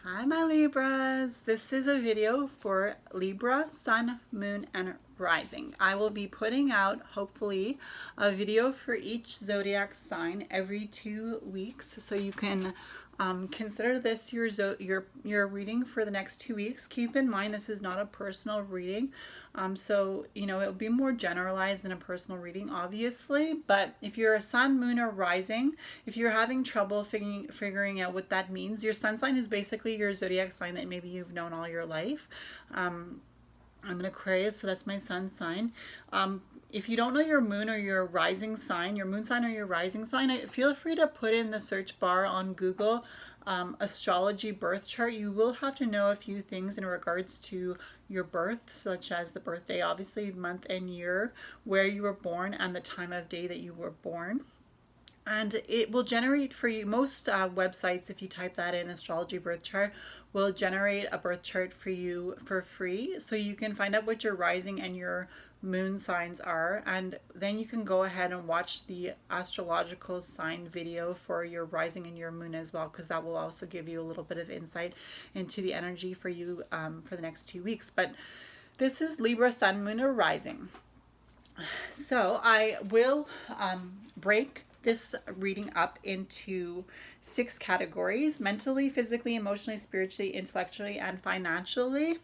Hi my Libras, this is a video for Libra, Sun, Moon, and Rising. I will be putting out, hopefully, a video for each zodiac sign every 2 weeks, so you can consider this your reading for the next 2 weeks. Keep in mind this is not a personal reading, so it'll be more generalized than a personal reading, obviously. But if you're a Sun, Moon, or Rising, if you're having trouble figuring out what that means, your sun sign is basically your zodiac sign that maybe you've known all your life. I'm an Aquarius, so that's my sun sign. If you don't know your moon or your rising sign, your moon sign or your rising sign, feel free to put in the search bar on Google astrology birth chart. You will have to know a few things in regards to your birth, such as the birthday, obviously, month and year, where you were born, and the time of day that you were born. And it will generate for you, most websites, if you type that in, astrology birth chart, will generate a birth chart for you for free. So you can find out what your rising and your moon signs are. And then you can go ahead and watch the astrological sign video for your rising and your moon as well, because that will also give you a little bit of insight into the energy for you for the next 2 weeks. But this is Libra, Sun, Moon, or Rising. So I will break this reading up into 6 categories: mentally, physically, emotionally, spiritually, intellectually, and financially.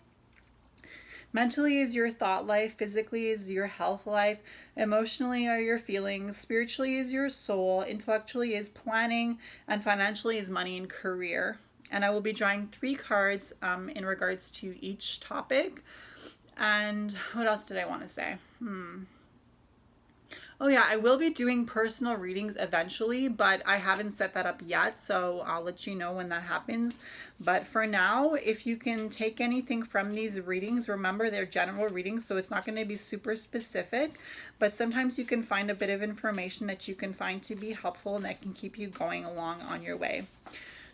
Mentally is your thought life, physically is your health life, emotionally are your feelings, spiritually is your soul, intellectually is planning, and financially is money and career. And I will be drawing 3 cards in regards to each topic. And what else did I want to say? Oh yeah, I will be doing personal readings eventually, but I haven't set that up yet, so I'll let you know when that happens. But for now, if you can take anything from these readings, remember they're general readings, so it's not going to be super specific, but sometimes you can find a bit of information that you can find to be helpful and that can keep you going along on your way.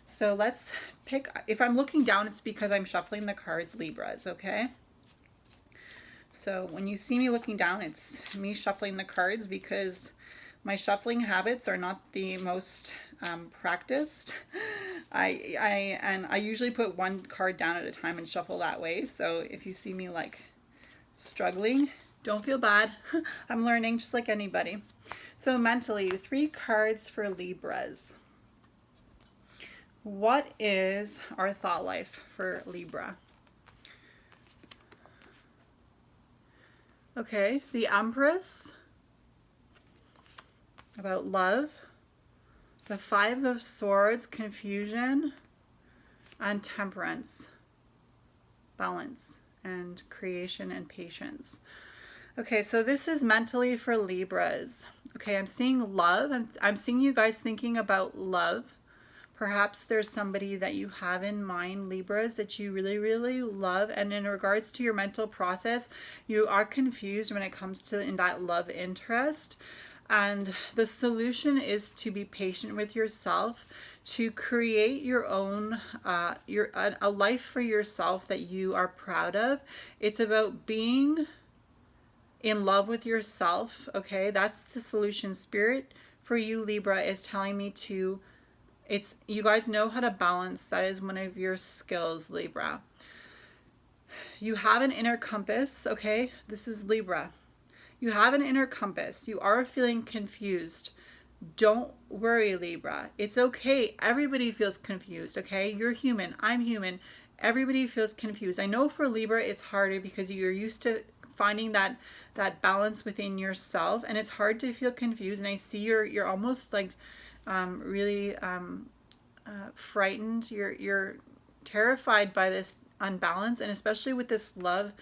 So let's pick. If I'm looking down, it's because I'm shuffling the cards, Libras, okay? So when you see me looking down, it's me shuffling the cards because my shuffling habits are not the most practiced. I usually put 1 card down at a time and shuffle that way. So if you see me like struggling, don't feel bad. I'm learning just like anybody. So mentally, 3 cards for Libras. What is our thought life for Libra? Okay, the Empress, about love, the 5 of Swords, confusion, and Temperance, balance, and creation and patience. Okay, so this is mentally for Libras. Okay, I'm seeing love. I'm seeing you guys thinking about love. Perhaps there's somebody that you have in mind, Libras, that you really, really love. And in regards to your mental process, you are confused when it comes to in that love interest. And the solution is to be patient with yourself, to create your own, a life for yourself that you are proud of. It's about being in love with yourself, okay? That's the solution. Spirit for you, Libra, is telling me to you guys know how to balance. That is one of your skills, Libra. You have an inner compass, okay? This is Libra. You have an inner compass. You are feeling confused. Don't worry, Libra. It's okay. Everybody feels confused, okay? You're human. I'm human. Everybody feels confused. I know for Libra it's harder because you're used to finding that balance within yourself, and it's hard to feel confused. And I see you're almost like really frightened. You're terrified by this unbalance, and especially with this love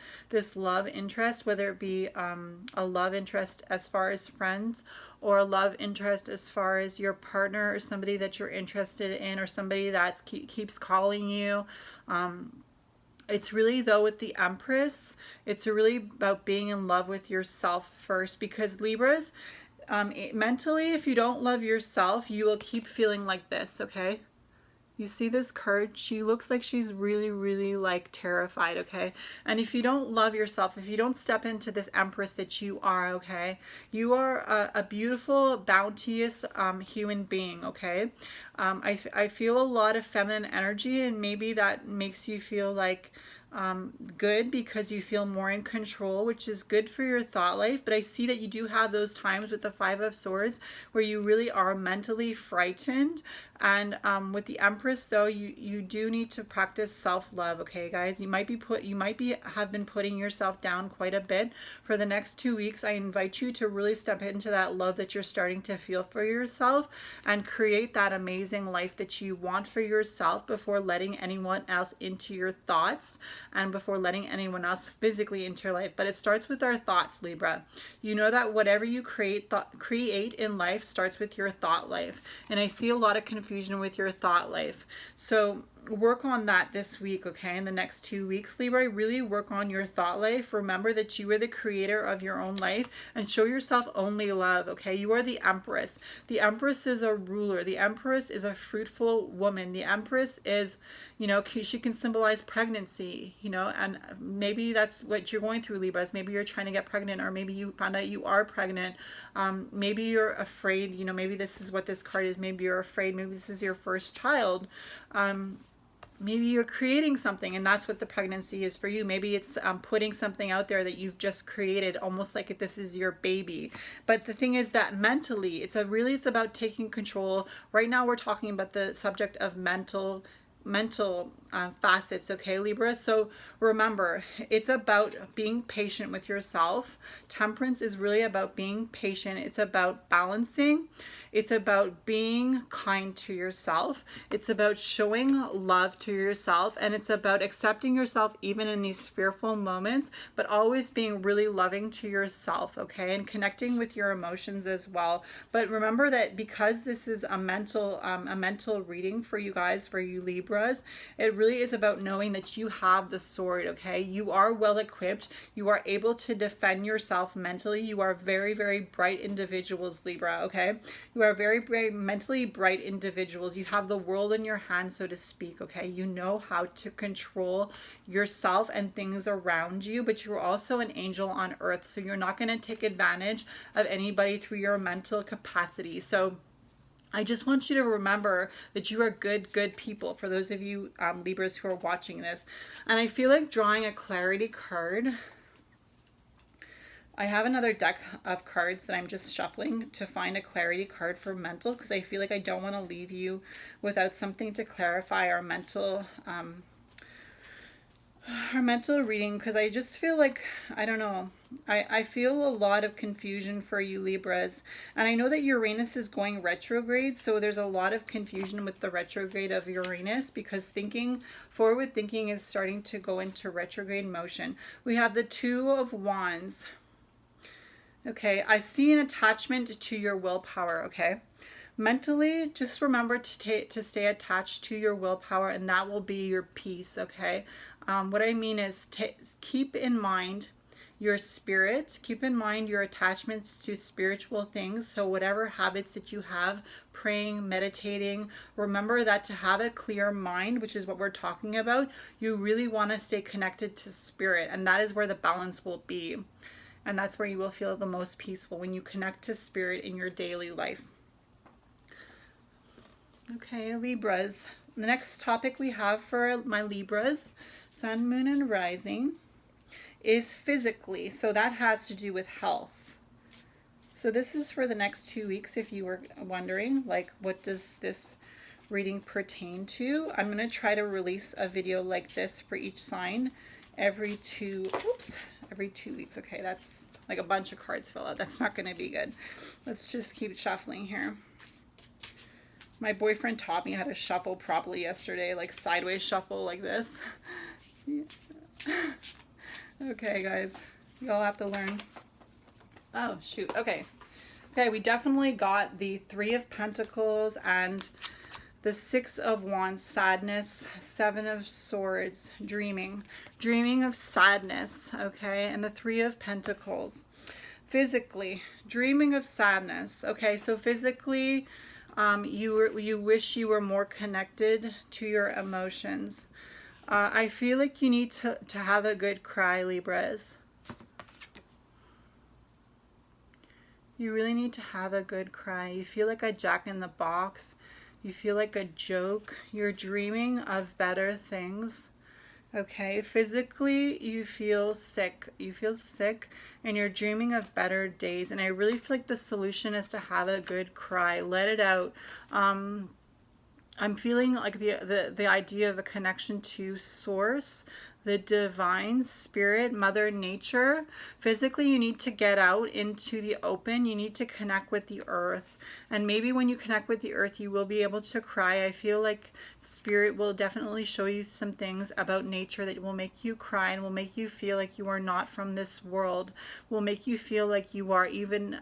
interest, whether it be a love interest as far as friends, or a love interest as far as your partner, or somebody that you're interested in, or somebody that keeps calling you. It's really, though, with the Empress, it's really about being in love with yourself first, because Libras, mentally, if you don't love yourself, you will keep feeling like this, okay? You see this card? She looks like she's really, really like terrified, okay? And if you don't love yourself, if you don't step into this Empress that you are, okay? You are a beautiful, bounteous human being, okay? I feel a lot of feminine energy, and maybe that makes you feel like good because you feel more in control, which is good for your thought life. But I see that you do have those times with the Five of Swords where you really are mentally frightened. And with the Empress, though, you do need to practice self-love, okay, guys? You might have been putting yourself down quite a bit. For the next 2 weeks, I invite you to really step into that love that you're starting to feel for yourself and create that amazing life that you want for yourself before letting anyone else into your thoughts and before letting anyone else physically into your life. But it starts with our thoughts, Libra. You know that whatever you create in life starts with your thought life. And I see a lot of confusion with your thought life. So work on that this week, okay? In the next 2 weeks, Libra, really work on your thought life. Remember that you are the creator of your own life, and show yourself only love, okay? You are the Empress. The Empress is a ruler. The Empress is a fruitful woman. The Empress is, you know, she can symbolize pregnancy, you know, and maybe that's what you're going through, Libras. Maybe you're trying to get pregnant, or maybe you found out you are pregnant. Maybe you're afraid, you know, maybe this is what this card is. Maybe you're afraid. Maybe this is your first child. Maybe you're creating something, and that's what the pregnancy is for you. Maybe it's putting something out there that you've just created, almost like if this is your baby. But the thing is that mentally, it's about taking control. Right now we're talking about the subject of mental facets, okay, Libra? So remember, it's about being patient with yourself. Temperance is really about being patient. It's about balancing. It's about being kind to yourself. It's about showing love to yourself, and it's about accepting yourself even in these fearful moments, but always being really loving to yourself, okay, and connecting with your emotions as well. But remember that because this is a mental reading for you guys, for you Libras, it really is about knowing that you have the sword, okay? You are well equipped. You are able to defend yourself mentally. You are very, very bright individuals, Libra, okay? You are very, very mentally bright individuals. You have the world in your hands, so to speak, okay? You know how to control yourself and things around you, but you're also an angel on earth, so you're not going to take advantage of anybody through your mental capacity. So I just want you to remember that you are good people, for those of you Libras who are watching this. And I feel like drawing a clarity card. I have another deck of cards that I'm just shuffling to find a clarity card for mental, because I feel like I don't want to leave you without something to clarify our mental reading, because I just feel like, I don't know, I feel a lot of confusion for you Libras, and I know that Uranus is going retrograde, so there's a lot of confusion with the retrograde of Uranus, because forward thinking is starting to go into retrograde motion. We have the Two of Wands. Okay, I see an attachment to your willpower, okay? Mentally, just remember to stay attached to your willpower, and that will be your peace, okay? What I mean is keep in mind your spirit, keep in mind your attachments to spiritual things. So whatever habits that you have, praying, meditating, remember that to have a clear mind, which is what we're talking about, you really want to stay connected to spirit, and that is where the balance will be. And that's where you will feel the most peaceful, when you connect to spirit in your daily life. Okay, Libras. The next topic we have for my Libras, Sun, Moon, and Rising, is physically. So that has to do with health. So this is for the next 2 weeks, if you were wondering, like, what does this reading pertain to? I'm going to try to release a video like this for each sign every 2 weeks. Okay, that's like a bunch of cards fell out. That's not going to be good. Let's just keep shuffling here. My boyfriend taught me how to shuffle properly yesterday, like sideways shuffle like this. Okay, guys, you all have to learn. Oh, shoot. Okay. Okay, we definitely got the Three of Pentacles and the Six of Wands, sadness, Seven of Swords, dreaming of sadness, okay, and the Three of Pentacles. Physically, dreaming of sadness, okay, so physically, You wish you were more connected to your emotions. I feel like you need to have a good cry, Libras. You really need to have a good cry. You feel like a jack in the box. You feel like a joke. You're dreaming of better things. Okay, physically you feel sick. You feel sick and you're dreaming of better days. And I really feel like the solution is to have a good cry. Let it out. I'm feeling like the idea of a connection to source, the divine spirit, Mother Nature. Physically, you need to get out into the open. You need to connect with the earth. And maybe when you connect with the earth, you will be able to cry. I feel like spirit will definitely show you some things about nature that will make you cry and will make you feel like you are not from this world, will make you feel like you are, even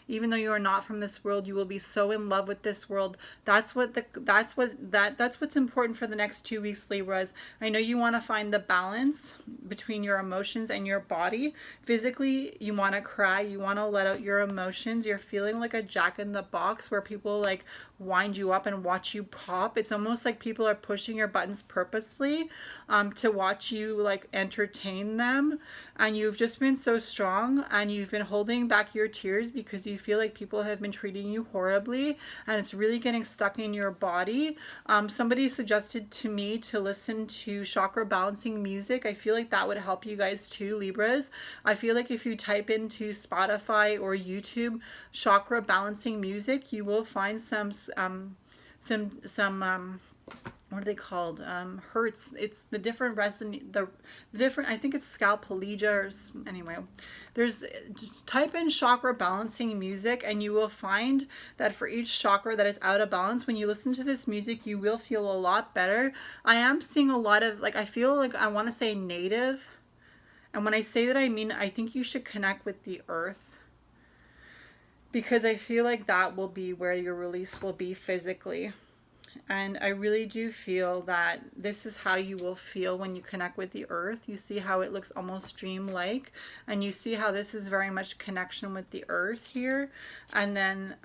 though you are not from this world, you will be so in love with this world. That's what's important for the next 2 weeks, Libras. I know you want to find the balance between your emotions and your body. Physically, you want to cry. You want to let out your emotions. You're feeling like a jack in the box where people like wind you up and watch you pop. It's almost like people are pushing your buttons purposely to watch you like entertain them. And you've just been so strong and you've been holding back your tears because you feel like people have been treating you horribly and it's really getting stuck in your body. Somebody suggested to me to listen to chakra balancing music. I feel like that would help you guys too, Libras. I feel like if you type into Spotify or YouTube chakra balancing music, you will find some what are they called? Hertz. It's the different the different, I think it's scalpelegia or anyway. Just type in chakra balancing music and you will find that for each chakra that is out of balance, when you listen to this music, you will feel a lot better. I am seeing a lot of, like, I feel like I want to say native. And when I say that, I mean, I think you should connect with the earth. Because I feel like that will be where your release will be physically. And I really do feel that this is how you will feel when you connect with the earth. You see how it looks almost dreamlike. And you see how this is very much connection with the earth here. And then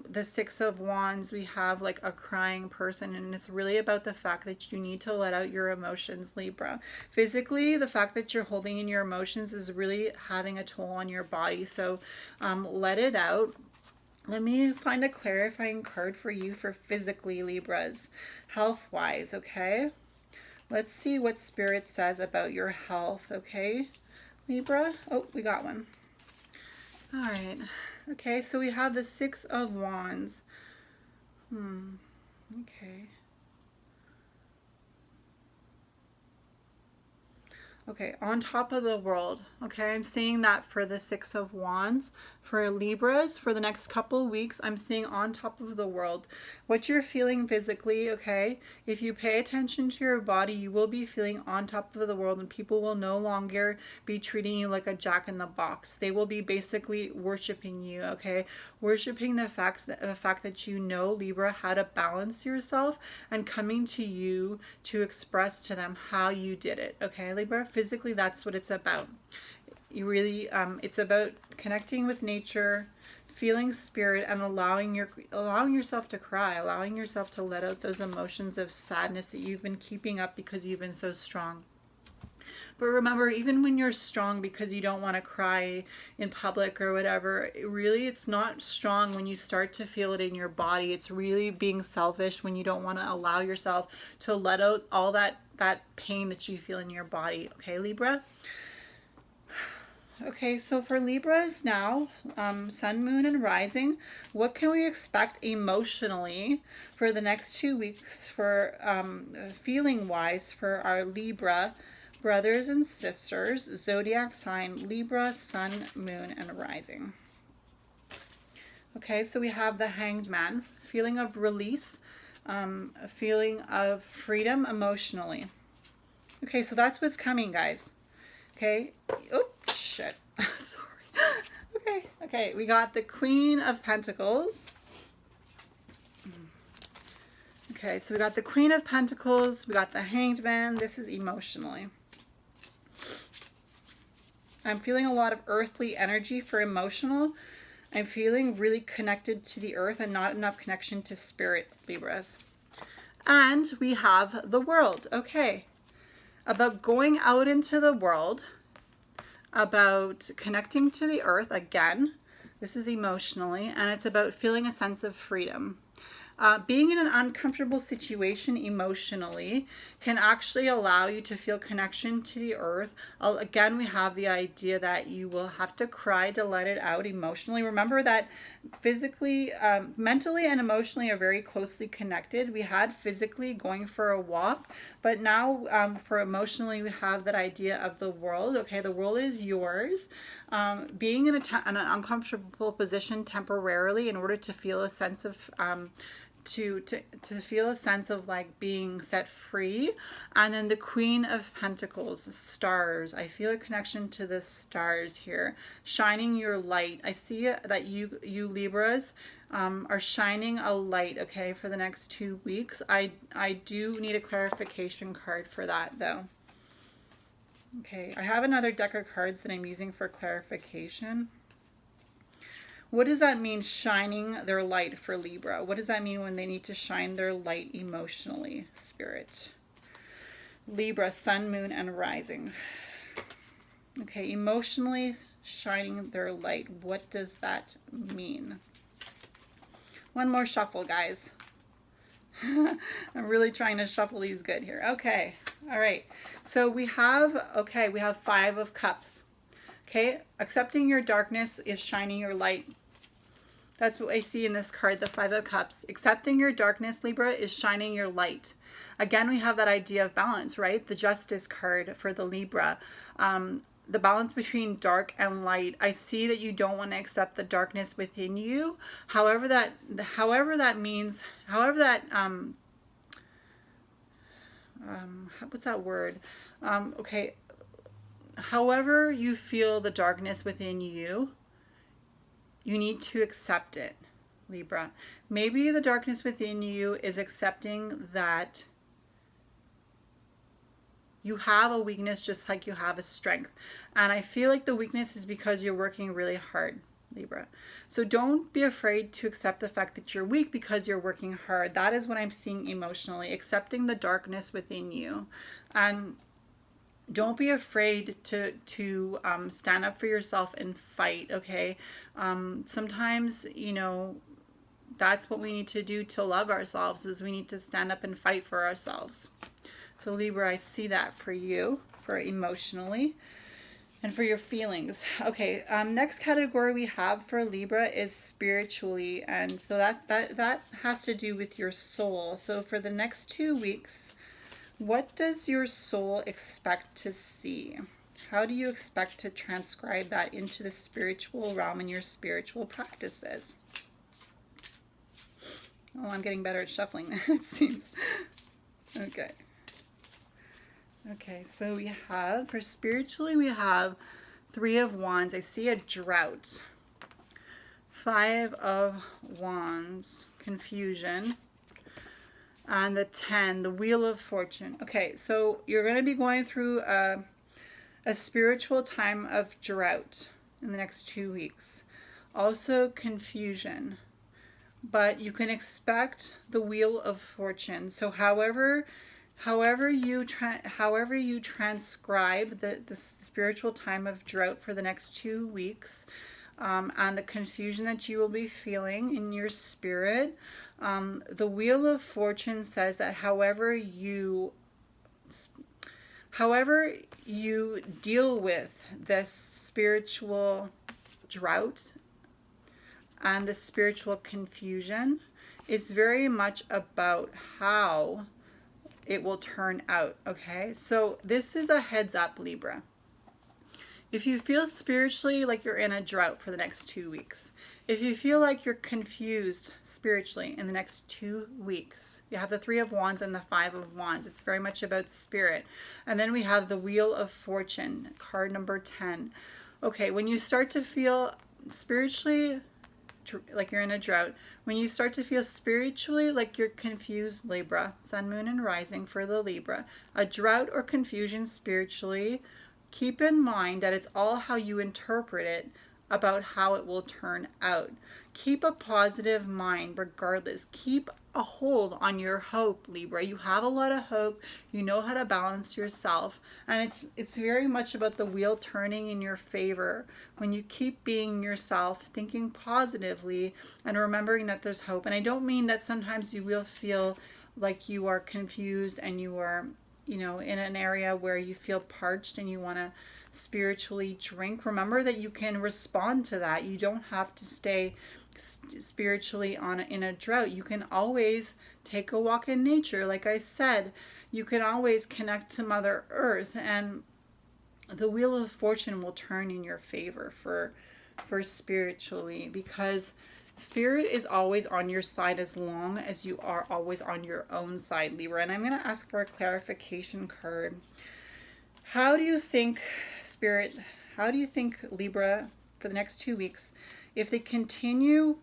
the Six of Wands, we have like a crying person. And it's really about the fact that you need to let out your emotions, Libra. Physically, the fact that you're holding in your emotions is really having a toll on your body. So let it out. Let me find a clarifying card for you for physically, Libras, health-wise, okay? Let's see what Spirit says about your health, okay, Libra? Oh, we got one. All right. Okay, so we have the Six of Wands. Okay. Okay, on top of the world. Okay, I'm seeing that for the Six of Wands. For Libras, for the next couple weeks, I'm seeing on top of the world. What you're feeling physically, okay, if you pay attention to your body, you will be feeling on top of the world and people will no longer be treating you like a jack in the box. They will be basically worshiping you, okay? Worshiping the fact that you know, Libra, how to balance yourself and coming to you to express to them how you did it, okay, Libra? Physically, that's what it's about. You really, it's about connecting with nature, feeling spirit, and allowing yourself to cry, allowing yourself to let out those emotions of sadness that you've been keeping up because you've been so strong. But remember, even when you're strong because you don't want to cry in public or whatever, it's not strong when you start to feel it in your body. It's really being selfish when you don't want to allow yourself to let out all that pain that you feel in your body. Okay, Libra? Okay, so for Libras now, Sun, Moon, and Rising, what can we expect emotionally for the next 2 weeks for feeling-wise for our Libra brothers and sisters, zodiac sign Libra, Sun, Moon, and Rising? Okay, so we have the Hanged Man, feeling of release, a feeling of freedom emotionally. Okay, so that's what's coming, guys. Okay. Oh, shit. Sorry. Okay, we got the Queen of Pentacles. Okay, so we got the Queen of Pentacles. We got the Hanged Man. This is emotionally. I'm feeling a lot of earthly energy for emotional. I'm feeling really connected to the earth and not enough connection to spirit, Libras. And we have the world. Okay. About going out into the world, about connecting to the earth again. This is emotionally, and it's about feeling a sense of freedom. Being in an uncomfortable situation emotionally can actually allow you to feel connection to the earth. Again, we have the idea that you will have to cry to let it out emotionally. Remember that physically, mentally, and emotionally are very closely connected. We had physically going for a walk, but now for emotionally, we have that idea of the world. Okay, the world is yours. Being in an uncomfortable position temporarily in order to feel a sense of to feel a sense of like being set free. And then the Queen of Pentacles, stars. I feel a connection to the stars here, shining your light. I see that you Libras are shining a light, okay, for the next 2 weeks. I do need a clarification card for that though. Okay, I have another deck of cards that I'm using for clarification. What does that mean, shining their light for Libra? What does that mean when they need to shine their light emotionally, Spirit? Libra, Sun, Moon, and Rising. Okay, emotionally shining their light. What does that mean? One more shuffle, guys. I'm really trying to shuffle these good here. Okay, all right. So we have, okay, we have 5 of Cups. Okay, accepting your darkness is shining your light. That's what I see in this card, the 5 of Cups. Accepting your darkness, Libra, is shining your light. Again, we have that idea of balance, right? The Justice card for the Libra. The balance between dark and light. I see that you don't want to accept the darkness within you. However that means, what's that word? Okay. However you feel the darkness within you, you need to accept it, Libra. Maybe the darkness within you is accepting that you have a weakness just like you have a strength. And I feel like the weakness is because you're working really hard, Libra. So don't be afraid to accept the fact that you're weak because you're working hard. That is what I'm seeing emotionally, accepting the darkness within you. And don't be afraid to stand up for yourself and fight, okay? Sometimes, you know, that's what we need to do to love ourselves, is we need to stand up and fight for ourselves. So Libra, I see that for you, for emotionally and for your feelings. Okay, next category we have for Libra is spiritually. And so that has to do with your soul. So for the next 2 weeks, what does your soul expect to see? How do you expect to transcribe that into the spiritual realm and your spiritual practices? Oh, I'm getting better at shuffling, it seems. Okay. Okay, so we have, for spiritually, we have 3 of Wands. I see a drought. 5 of Wands, confusion. And the 10, the Wheel of Fortune. Okay, so you're going to be going through a spiritual time of drought in the next 2 weeks. Also confusion. But you can expect the Wheel of Fortune. So however you transcribe the spiritual time of drought for the next 2 weeks, and the confusion that you will be feeling in your spirit, the Wheel of Fortune says that however you deal with this spiritual drought and the spiritual confusion is very much about how it will turn out, okay? So this is a heads up, Libra. If you feel spiritually like you're in a drought for the next 2 weeks, if you feel like you're confused spiritually in the next 2 weeks, you have the 3 of Wands and the 5 of Wands. It's very much about spirit. And then we have the Wheel of Fortune, card number 10. Okay, when you start to feel spiritually like you're in a drought, when you start to feel spiritually like you're confused, Libra, Sun, Moon, and Rising for the Libra, a drought or confusion spiritually, keep in mind that it's all how you interpret it about how it will turn out. Keep a positive mind regardless. Keep a hold on your hope, Libra. You have a lot of hope. You know how to balance yourself. And it's very much about the wheel turning in your favor. When you keep being yourself, thinking positively, and remembering that there's hope. And I don't mean that sometimes you will feel like you are confused and you are, you know, in an area where you feel parched and you want to spiritually drink. Remember that you can respond to that. You don't have to stay spiritually in a drought. You can always take a walk in nature. Like I said, you can always connect to Mother Earth, and the wheel of fortune will turn in your favor for spiritually, because Spirit is always on your side as long as you are always on your own side, Libra. And I'm going to ask for a clarification card. How do you think, Spirit, how do you think, Libra, for the next 2 weeks, if they continue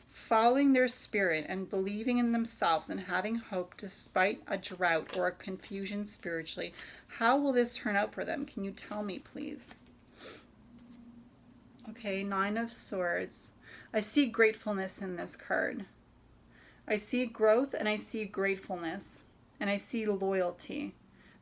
following their spirit and believing in themselves and having hope despite a drought or a confusion spiritually, how will this turn out for them? Can you tell me, please? Okay, 9 of Swords. I see gratefulness in this card. I see growth and I see gratefulness and I see loyalty.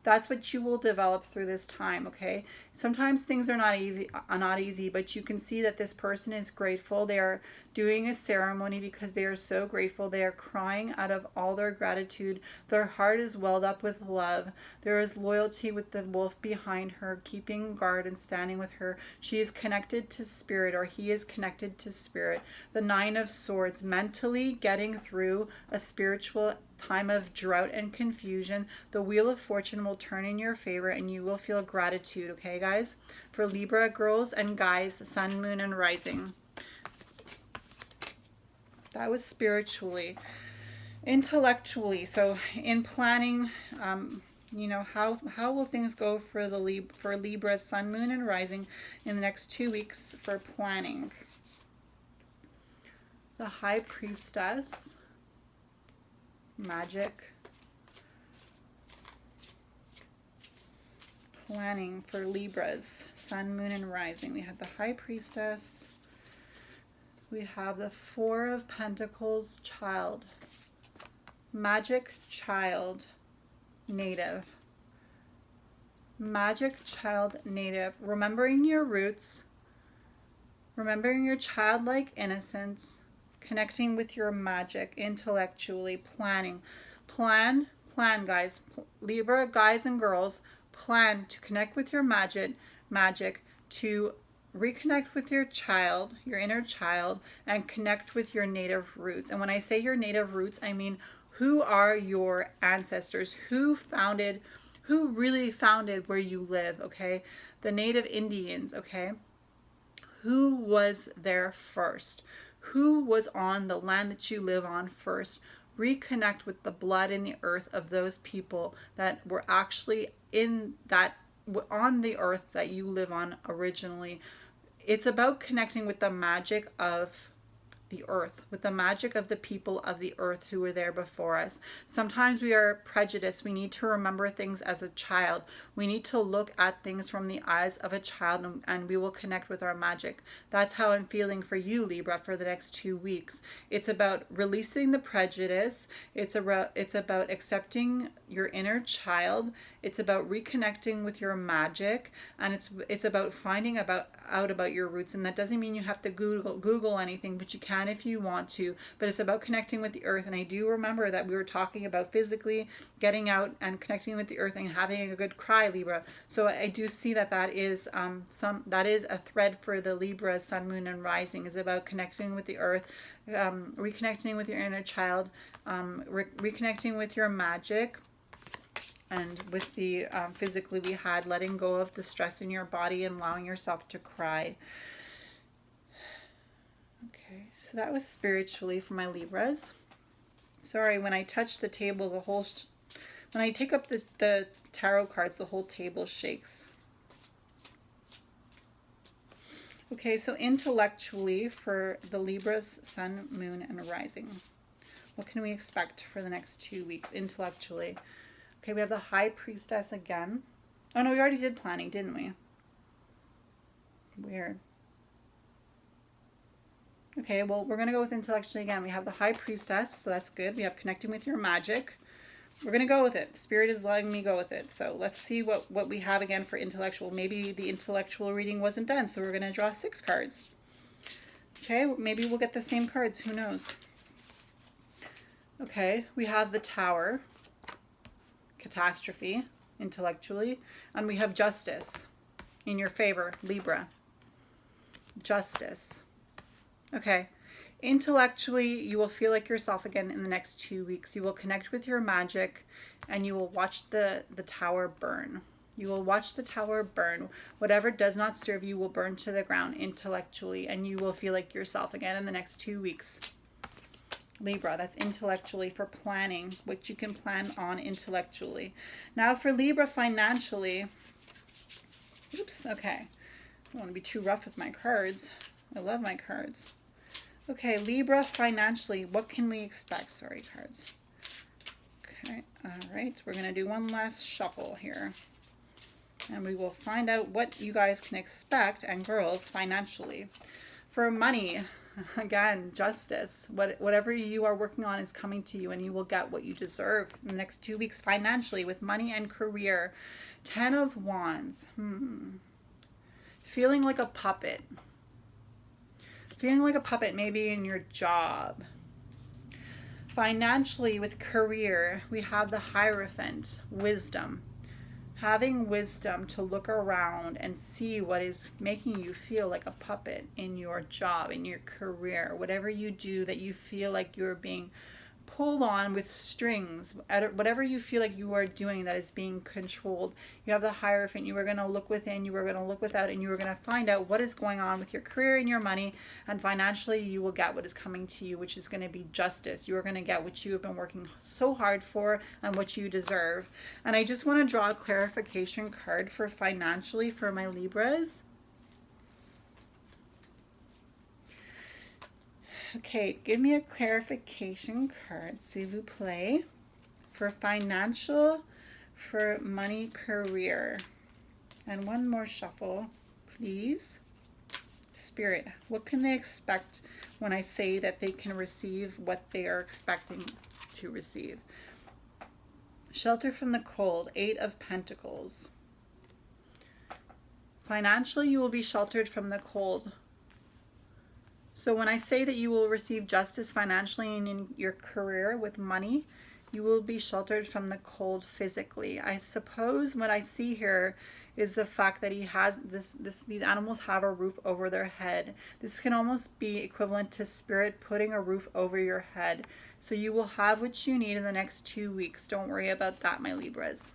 That's what you will develop through this time, okay? Sometimes things are not easy, but you can see that this person is grateful. They are doing a ceremony because they are so grateful. They are crying out of all their gratitude. Their heart is welled up with love. There is loyalty with the wolf behind her, keeping guard and standing with her. She is connected to spirit, or he is connected to spirit. The 9 of Swords, mentally getting through a spiritual time of drought and confusion. The wheel of fortune will turn in your favor and you will feel gratitude, okay guys? For Libra girls and guys, sun, moon, and rising. That was spiritually. Intellectually, so in planning, you know, how will things go for Libra, sun, moon, and rising in the next 2 weeks for planning? The High Priestess, Magic, planning for Libras, sun, moon, and rising. We have the High Priestess. We have the 4 of Pentacles, Child, Magic, Child, Native. Magic, Child, Native. Remembering your roots, remembering your childlike innocence, connecting with your magic, intellectually, planning. Plan, guys. Libra, guys and girls, plan to connect with your magic, to reconnect with your child, your inner child, and connect with your native roots. And when I say your native roots, I mean, who are your ancestors? Who really founded where you live, okay? The native Indians, okay? Who was there first? Who was on the land that you live on first? Reconnect with the blood and the earth of those people that were actually on the earth that you live on originally. It's about connecting with the magic of the earth, with the magic of the people of the earth who were there before us. Sometimes we are prejudiced. We need to remember things as a child. We need to look at things from the eyes of a child, and we will connect with our magic. That's how I'm feeling for you, Libra, for the next 2 weeks. It's about releasing the prejudice. It's about accepting your inner child. It's about reconnecting with your magic, and it's about finding out about your roots. And that doesn't mean you have to Google anything, but you can if you want to. But it's about connecting with the earth. And I do remember that we were talking about physically getting out and connecting with the earth and having a good cry, Libra. So I do see that is a thread for the Libra sun, moon, and rising, is about connecting with the earth, reconnecting with your inner child, reconnecting with your magic. And with the physically, we had letting go of the stress in your body and allowing yourself to cry. Okay, so that was spiritually for my Libras. Sorry, when I touch the table, when I take up the tarot cards, the whole table shakes. Okay, so intellectually for the Libras, sun, moon, and rising. What can we expect for the next 2 weeks intellectually? Okay, we have the High Priestess again. Oh no, we already did planning, didn't we? Weird. Okay, well, we're going to go with intellectually again. We have the High Priestess, so that's good. We have connecting with your magic. We're going to go with it. Spirit is letting me go with it. So let's see what we have again for intellectual. Maybe the intellectual reading wasn't done, so we're going to draw 6 cards. Okay, maybe we'll get the same cards. Who knows? Okay, we have the Tower, catastrophe, intellectually, and we have Justice in your favor, Libra. Justice. Okay, intellectually, you will feel like yourself again in the next 2 weeks. You will connect with your magic, and you will watch the tower burn. You will watch the tower burn. Whatever does not serve you will burn to the ground intellectually, and you will feel like yourself again in the next 2 weeks. Libra, that's intellectually for planning, what you can plan on intellectually. Now for Libra financially, oops, okay. I don't want to be too rough with my cards. I love my cards. Okay, Libra financially, what can we expect? Sorry, cards. Okay, all right. We're going to do one last shuffle here. And we will find out what you guys can expect, and girls, financially. For money, again, justice. Whatever you are working on is coming to you, and you will get what you deserve in the next 2 weeks financially with money and career. 10 of Wands. Feeling like a puppet. Feeling like a puppet maybe in your job. Financially with career, we have the Hierophant, wisdom. Having wisdom to look around and see what is making you feel like a puppet in your job, in your career, whatever you do that you feel like you're being pulled on with strings, whatever you feel like you are doing that is being controlled. You have the Hierophant. You are going to look within, you are going to look without, and you are going to find out what is going on with your career and your money, and financially you will get what is coming to you, which is going to be justice. You are going to get what you have been working so hard for and what you deserve. And I just want to draw a clarification card for financially for my Libras. Okay, give me a clarification card, s'il vous plaît, for financial, for money, career. And one more shuffle, please. Spirit, what can they expect when I say that they can receive what they are expecting to receive? Shelter from the cold, 8 of Pentacles. Financially, you will be sheltered from the cold. So when I say that you will receive justice financially and in your career with money, you will be sheltered from the cold physically. I suppose what I see here is the fact that he has these animals have a roof over their head. This can almost be equivalent to spirit putting a roof over your head. So you will have what you need in the next 2 weeks. Don't worry about that, my Libras.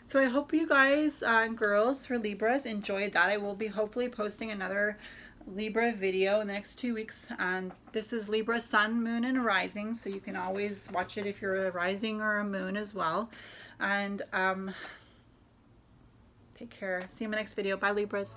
So I hope you guys, girls, for Libras, enjoyed that. I will be hopefully posting another Libra video in the next 2 weeks. And this is Libra Sun, Moon, and Rising. So you can always watch it if you're a Rising or a Moon as well. And take care. See you in my next video. Bye, Libras.